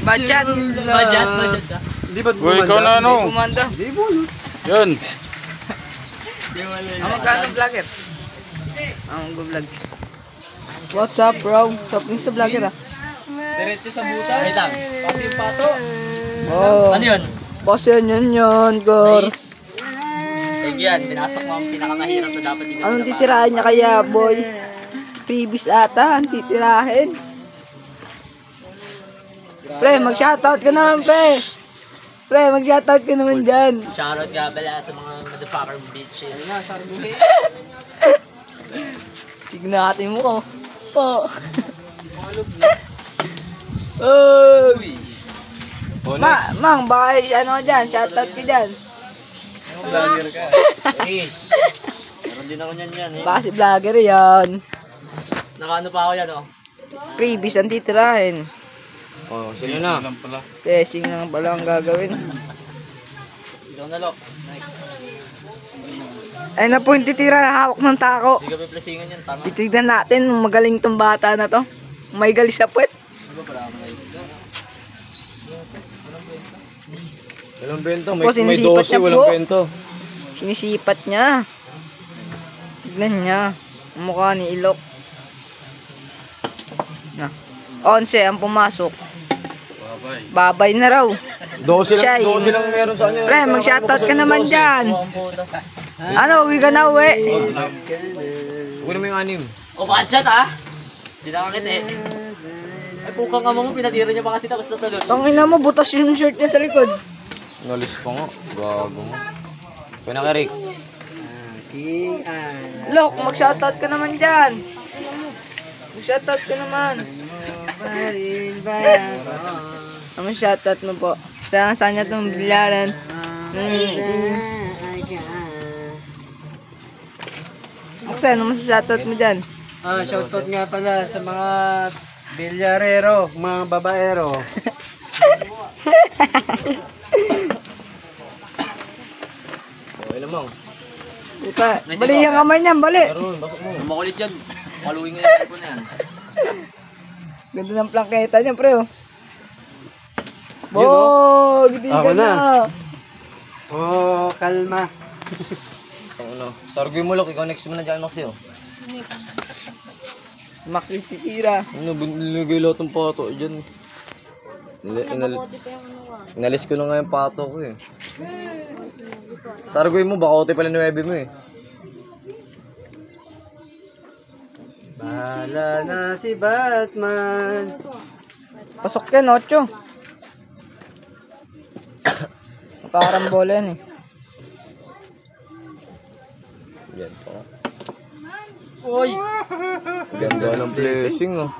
Budget ka. Hindi ba Uy, ikaw na ano? Kumanda. Hindi mo. Yan. Ang magkano vlogger? Ang vlog. What's up, bro? Stop sa vlogger, ah. Diretso sa butas. Wait lang. Pati yung pato. Oh. Ano yun? Boss yun, Gor. Sige yan, pinasok mo ang pinakamahirap na dapat dito. Anong titirahin niya kaya, boy? Previous ata, ang titirahin. Pre, mag-shoutout ka naman, pre. Pre, mag-shoutout ka naman dyan. Shoutout nga pala sa mga motherfucker bitches. Tignan natin mo ko. Po. Uy. Mang, baka ano dyan, shoutout ka dyan. Vlogger ka. Please. Meron din ako niyan yan eh. Baka si vlogger yan. Nakaano pa ako yan oh. Previous ang titirahin. Oh, sige na. Pessing lang pala ang gagawin. Ikaw na lock. Next. Ay na po yung titira, hawak ng tako. Hindi ka piplasingan yan, tama. Titignan natin, magaling tong bata na to. May gali sa puwet. Ano ba para ako na Walang bento. Tapos May sinisipat 12, niya walang po. bento. Sinisipat niya. Tignan niya. Ang mukha ni Ilok. Na. 11 ang pumasok. Babay na raw. 12 Chay. lang meron sa kanya. Pre, mag-shoutout ka naman dyan. Ano, uwi ka na uwi. Huwag na mo yung 6. O budget ah. Hindi na kakit eh. Ay pukang ama mo, pinatira niya pa kasi tapos natulog. Tangina mo, butas yung shirt niya sa likod. Nalis pa nga. Gago mo. Kaya na Rick. Lok, mag-shoutout ka naman dyan. Mag-shoutout ka naman. Ano shoutout mo po? Saan niya itong bilyaran? Maksa, ano shoutout mo dyan? Shoutout nga pala sa mga bilyarero, mga babaero. Okay naman. Puta, bali yung kamay niyan, bali. Makulit yan. Maluwing nga yung cellphone na yan. Ganda ng plangketa niya, pre. Bog! Hindi Ako ka na. na. Oh, kalma. Ano? Sargoy mo Lok. Ikaw next mo na dyan Maxi oh. Max titira. Ano? Binigay lahat ng pato dyan. Inalis ko na nga yung pato ko eh. Sargoy mo. Bakote pala 9 mo eh. Bahala na si Batman. Pasok yan, 8. Nakakarambol yan eh. Yan pa. Uy! Ganda ng blessing oh.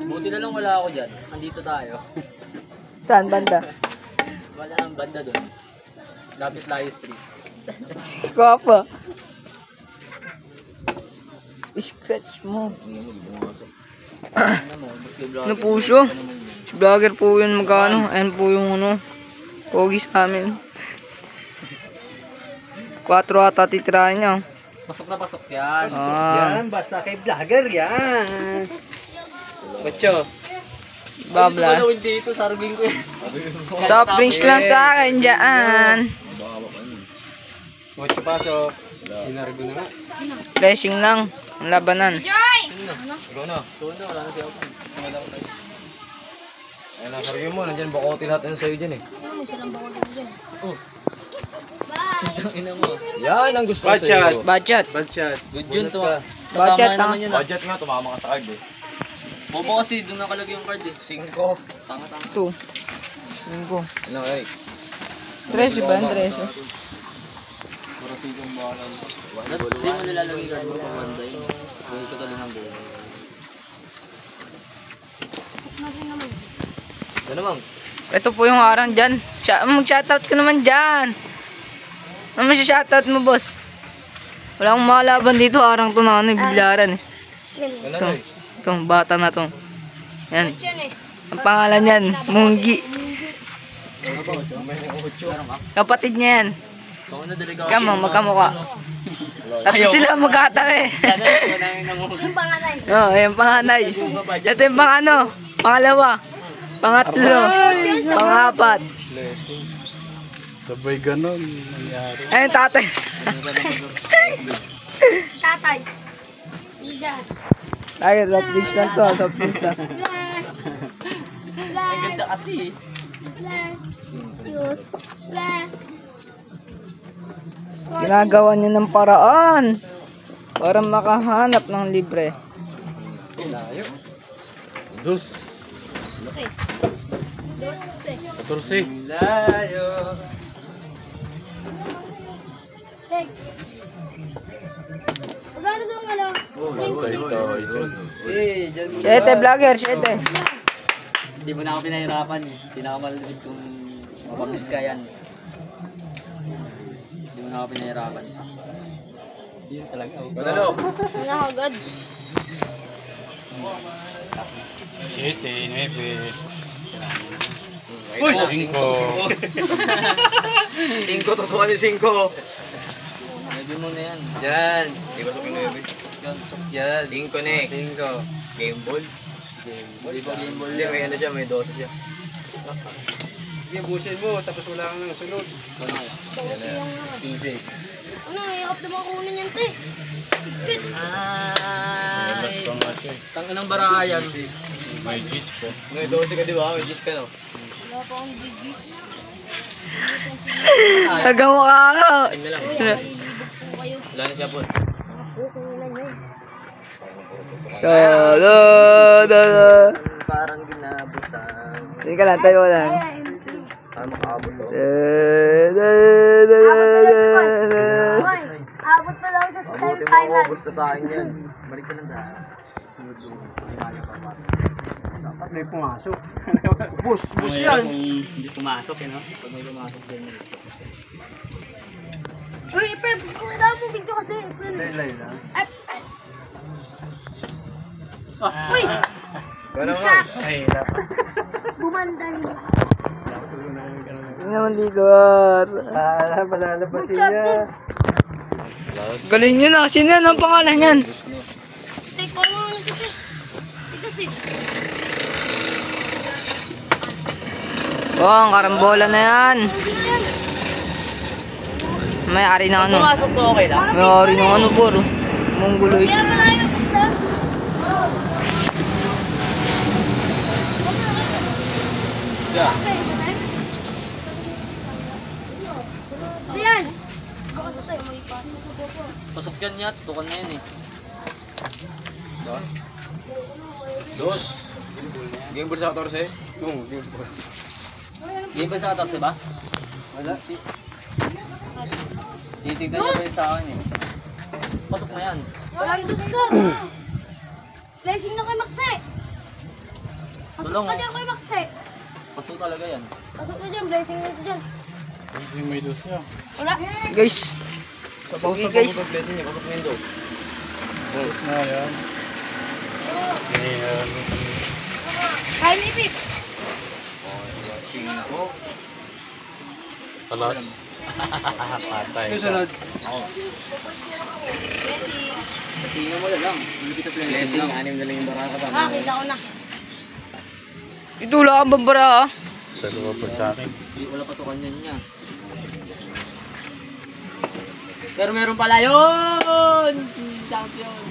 Buti na lang wala ako dyan. Andito tayo. Saan banda? Wala ang banda doon. Lapit Layo Street. Kwapa. Scratch mo. Ano po siya? Si vlogger po yun magkano. Ayan po yung ano. Pogi sa amin. 4 ata titirahin niya. Pasok na pasok yan. Yan, basta kay vlogger yan. Ocho. Babla. Ano dito, sarugin ko yan. Soft drinks lang sa akin dyan. Ocho pasok. Sinargo na nga. Blessing lang. Ang labanan. Ikaw na. Tuwan na, wala na siya. Ayun na, sargoy mo. Nandyan bakote lahat yan sa'yo dyan eh. Ang ina mo. Yan ang gusto ko Budget. sa'yo. Budget. Bad shot. Good yun to ah. Budget, Tama naman yun ah. Budget nga, tumama ka sa card eh. Bobo kasi, doon nakalagay yung card eh. 5. Tanga-tanga. 2. 5. Ano Eric? 13 ba? 13. Puro sigong bahala. Hindi mo nilalagay card mo pang manday. Huwag ka tuloy ng buhay. Ano naman? Ito po yung arang dyan. Mag-shoutout ka naman dyan. Ano mo shoutout mo, boss? Wala akong makalaban dito. Arang to na ano, bilyaran eh. Ano Ito, na eh? itong bata na to. Yan. Ang pangalan yan, Munggi. Kapatid niya yan. Ikaw na delegado. Kamo, magkamukha. Tatlo sila magkatabi. Yung panganay. Oo, yung panganay. Ito yung pangano, pangalawa. Pangatlo. Pangapat. Sabay ganon. Nangyari. Ayun, tatay. Tatay. Diyan. Ay, soft drinks lang to. Soft drinks lang. Ang ganda kasi. Juice. Ginagawa niya ng paraan para makahanap ng libre. Dos. 14. Layo. Check. Magkano doon ano? Eh, dyan mo. 7 vlogger, 7. Hindi mo na ako pinahirapan. Pinakamalapit kung mapamiss ka yan. Hindi mo na ako pinahirapan. Yun talaga. Panalo. Wala agad. 7, 9. Uy! 5. 5, tutukan yung 5. Medyo mo na yan. Yan. Di ba sukin na yun? Yan. 5 next. 5. Game ball. Hindi ba game ball Hindi, yan? may ano siya, may 12 siya. Sige, busin mo. Tapos wala kang sunod. Yan na. 15. Ano, yakap naman kunin yan, te. Pit. Ay! Tangin ng barayan. May gis po. May 12 ka di ba? May 10 ka no? Wala pa akong bigis. Nagamukha ka. Time na lang. Kayo. Wala na siya po. Okay na yun. Parang ginabutan. Sige ka lang, tayo lang. Paano makaabot to? Hoy, abot pa lang siya sa Mabuti mo ako, semifinal. basta sa akin yan. Balik ka lang dahil. Dapat may pumasok. Bus Mahirap kung hindi pumasok eh, no? Pag may pumasok din. Uy, Pep, kailangan mo video kasi. Lay lang. Uy, Gano'n mo? Ay, dapat. bumanda yun. Hindi naman dito. ah. Palalabasin niya. Galing yun ah. Sino yan ang pangalan yan? Take pa mo lang kasi. Kasi. Oh, ang karambola na yan. May ari ng ano. Pumasok to okay lang? May ari ng ano po. Mongoloid. Kaya malayo isa. Yeah. Ayan. Pasok yan niya, tutukan na yan eh. Dos. Game ball sa 14? Oo, game ball. Game ba sa 14 ba? Wala. Titignan niya pa yun sa akin eh. Pasok na yan. Walang dos ka. Blessing na kay Makse. Pasok Tulong, ka oh. dyan kay Makse. Pasok talaga yan. Pasok na dyan, blessing na dyan. Kasi may dos siya. Wala. Guys. Sabaw Sige, sa guys. pang blessing niya, pasok na yung dos. Na yan. Ayan. Kaya nipis. 5. Talas. Patay. Susunod. Blessing. Sino mo na lang. Hindi kita Blessing, pinag-blessing 6 na lang yung baraka pa. Ah, kita ko na. Ito wala kang babara ah. Dalawa pa sa akin. Wala pasukan yan niya. Pero meron pala yun! Champion!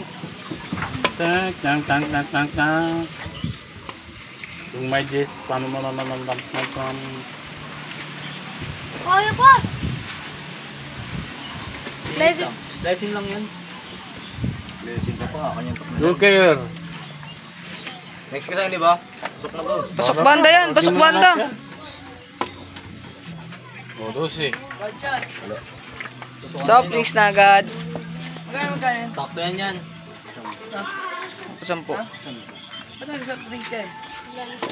Tank, tank, tank, tank, tank, tank. Yung may dis, pam. Kaya pa. Blessing. Blessing lang yan. Blessing ka pa, kanyang top na. Joker. Next ka sa'yo, di ba? Pasok na to. Pasok banda yan. Pasok banda. O, 12. Soft drinks na agad. Sakto yan yan. Sampo.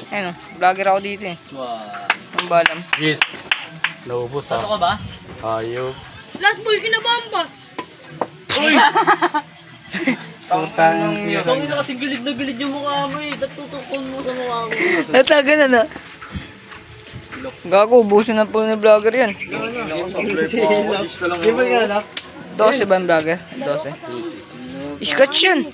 Ayun o. Vlogger ako dito eh. Swag. Ang balam. Yes. Naubos Sato ha. ka ba? Ayop. Last ball, kinabamba. Tutang. Ikaw na kasi gilid na gilid yung mukha mo eh. Natutukon mo sa mukha mo. Nataga na na. Gago, ubusin na po ni vlogger yan. Di ba yan ha? 12 ba yung vlogger? 12. Scratch yun.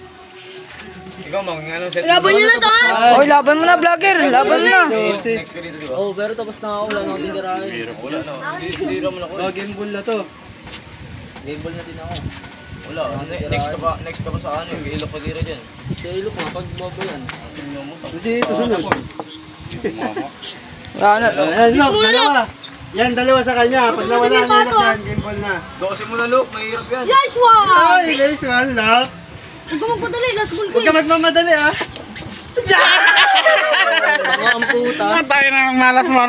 Ikaw, Mang, ano set? Laban niyo na to ha. Oy, laban mo na, vlogger. Laban mo na. Next ko dito, di ba? Oh, pero tapos na ako. Wala na akong tindirahin. Wala na. Hindi naman ako. Oh, game ball na to. Game ball na din ako. Wala. Next ka pa sa ano? May ilok pa dito dyan. Sa ilok nga, pag bobo yan. Hindi, ito sunod. Wala na. Ayan, Lok, dalawa. Yan, dalawa sa kanya. Pag nawala ang ilok yan, game ball na. Dosin mo na, Luke. Mahirap yan. Yes, one! Ay, guys, one, Lok. Huwag ka magpadali, last ball Huwag ka magmamadali, ah. Tama ang puta. Tayo na ng malas mo.